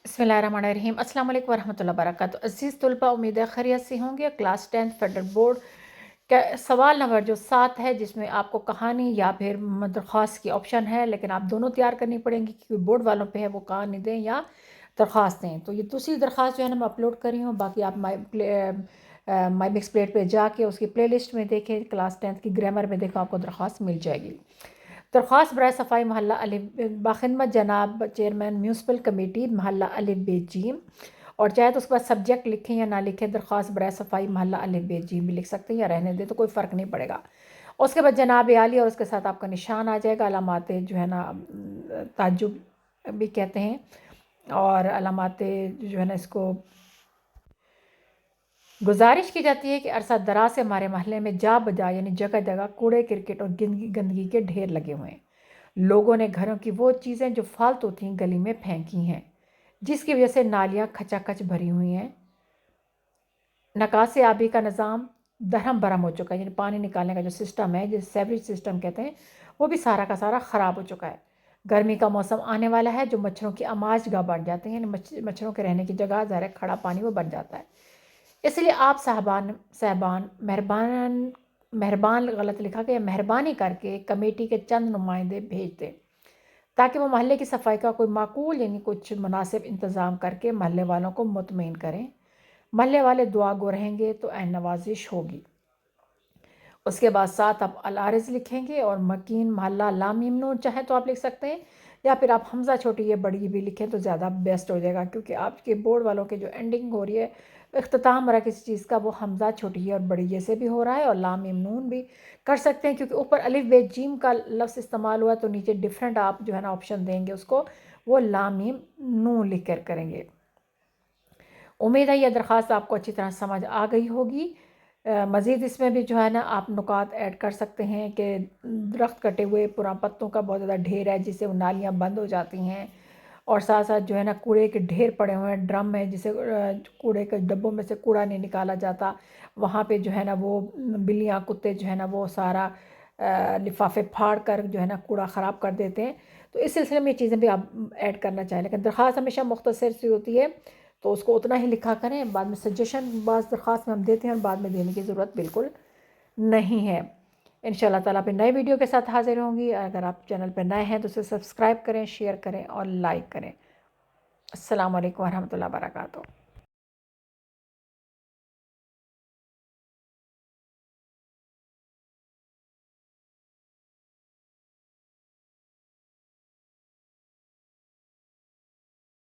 बिस्मिल्लाहिर्रहमानिर्रहीम। अस्सलाम वालेकुम वरहमतुल्लाहि वबरकातुहू। अज़ीज़ तलबा, उम्मीद है खैरियत से होंगे। क्लास 10 फेडरल बोर्ड का सवाल नंबर जो 7 है, जिसमें आपको कहानी या फिर दरख्वास्त की ऑप्शन है, लेकिन आप दोनों तैयार करनी पड़ेंगी क्योंकि बोर्ड वालों पे है वो कहानी दें या दरख्वास्त दें। तो ये दूसरी दरख्वास्त जो है ना मैं अपलोड कर रही हूँ। बाकी आप माई मिक्स प्लेट पे जाके उसकी प्लेलिस्ट में देखें, क्लास 10 की ग्रामर में देखो, आपको दरख्वास्त मिल जाएगी। दरख्वास्त बराए सफ़ाई महल्ला अलिफ बाखिदमत जनाब चेयरमैन म्यूनसिपल कमेटी महल्ला अलिफ बेजीम, और चाहे तो उसके बाद सब्जेक्ट लिखें या ना लिखें, दरख्वास्त बराए सफ़ाई महल्ला अलिफ बेजीम भी लिख सकते हैं या रहने दें, तो कोई फ़र्क नहीं पड़ेगा। उसके बाद जनाब आली और उसके साथ आपका निशान आ जाएगा, अलामात जो है ना ताज्जुब भी कहते हैं, और अलामात जो है ना इसको गुजारिश की जाती है कि अरसा दराज से हमारे महल्ले में जा बजा यानी जगह जगह कूड़े क्रिकेट और गंदगी के ढेर लगे हुए हैं। लोगों ने घरों की वो चीज़ें जो फालतू थीं गली में फेंकी हैं, जिसकी वजह से नालियाँ खचाखच भरी हुई हैं। नकासे आबी का निज़ाम दरहम बरहम हो चुका है, यानी पानी निकालने का जो सिस्टम है, जिसे सेवरेज सिस्टम कहते हैं, वो भी सारा का सारा ख़राब हो चुका है। गर्मी का मौसम आने वाला है, जो मच्छरों की आमाजगाह बन जाते हैं, यानी मच्छरों के रहने की जगह ज़ाहिर है खड़ा पानी वो बन जाता है। इसलिए आप साहबान मेहरबान गलत लिखा गया, मेहरबानी करके कमेटी के चंद नुमाइंदे भेज दें, ताकि वो महल्ले की सफाई का कोई माकूल यानी कुछ मुनासिब इंतज़ाम करके महल्ले वालों को मुतमईन करें। महल्ले वाले दुआ गो रहेंगे तो ऐन नवाजिश होगी। उसके बाद साथ आप अलारिज लिखेंगे और मकीन महल्ला लामीम नून चाहे तो आप लिख सकते हैं, या फिर आप हमज़ा छोटी या बड़ी भी लिखें तो ज़्यादा बेस्ट हो जाएगा, क्योंकि आपके बोर्ड वालों के जो एंडिंग हो रही है, इख्तिताम हो रहा है किसी चीज़ का, वो हमज़ा छोटी और बड़ी जैसे भी हो रहा है, और लामीम नून भी कर सकते हैं, क्योंकि ऊपर अलिफ बे जीम का लफ्ज़ इस्तेमाल हुआ तो नीचे डिफरेंट आप जो है ना ऑप्शन देंगे उसको, वो लामीम नून लिख कर करेंगे। उम्मीद है यह दरख्वास्त आपको अच्छी तरह समझ आ गई होगी। मज़ीद इसमें भी जो है ना आप नुकात ऐड कर सकते हैं कि दरख्त कटे हुए पुरान पत्तों का बहुत ज़्यादा ढेर है, जिससे वो नालियाँ बंद हो जाती हैं, और साथ साथ जो है ना कूड़े के ढेर पड़े हुए हैं, ड्रम है जिसे कूड़े के डब्बों में से कूड़ा नहीं निकाला जाता, वहाँ पे जो है ना वो बिल्लियाँ कुत्ते जो है ना वो सारा लिफाफे फाड़ कर जो है ना कूड़ा ख़राब कर देते हैं। तो इस सिलसिले में ये चीज़ें भी आप ऐड करना चाहें, लेकिन दरख्वास्त हमेशा मुख्तसर सी होती है, तो उसको उतना ही लिखा करें। बाद में सजेशन बाज़ दरख्वास्त में हम देते हैं और बाद में देने की ज़रूरत बिल्कुल नहीं है। इंशाल्लाह ताला पे नए वीडियो के साथ हाज़िर होंगी। अगर आप चैनल पे नए हैं तो उसे सब्सक्राइब करें, शेयर करें और लाइक करें। अस्सलाम वालेकुम वरहमतुल्लाहि वबरकातुहू।